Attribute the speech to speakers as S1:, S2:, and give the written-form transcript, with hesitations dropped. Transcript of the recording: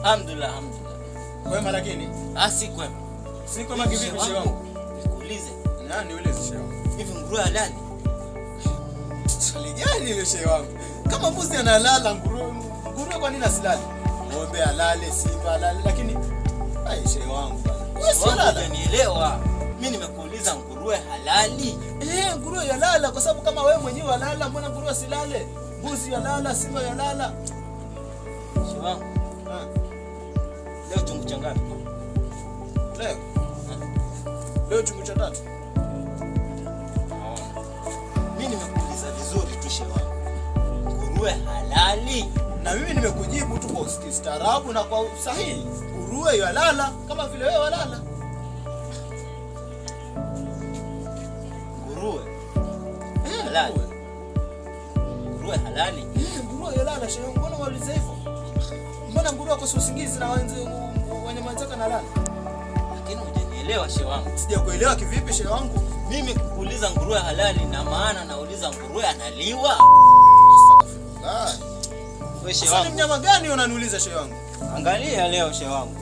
S1: Alhamdulillah.
S2: Kwema lakini?
S1: Si kwema.
S2: Si kwema kivipi shehe wangu?
S1: Nikuulize.
S2: Nani niulize shehe wangu?
S1: Hivi nguruwe halali?
S2: Swali gani ile shehe wangu? Kama mbuzi analala nguruwe kwa nini asilale? Ng'ombe halale, simba halale, lakini shehe wangu bwana.
S1: Wewe si unanielewa. Mimi nimekuuliza nguruwe halali?
S2: Nguruwe yalala kwa sababu kama wewe mwenyewe halala, mbona nguruwe asilale? Mbuzi yalala, simba yalala.
S1: Shehe wangu. Leo chungu cha ngapi?
S2: Leo chungu cha 3.
S1: Mimi nimekuuliza vizuri tu shehe wangu. Nguruwe halali?
S2: Na mimi nimekujibu tu kwa ustaarabu na kwa usahihi. Nguruwe yalala kama vile wewe walala.
S1: Nguruwe halali? Nguruwe halali?
S2: Nguruwe yalala shehe wangu. Mbona wauliza hivyo? Mbona nguruwe wako usingizi na wanyama wenzake nalala?
S1: Lakini hujanielewa shehe wangu.
S2: Sijakuelewa kivipi shehe wangu?
S1: Mimi kukuuliza nguruwe halali na maana nauliza nguruwe analiwa?
S2: Astaghfirullah.
S1: Wewe shehe wangu.
S2: Mnyama gani unaniuliza shehe wangu?
S1: Angalia leo shehe wangu.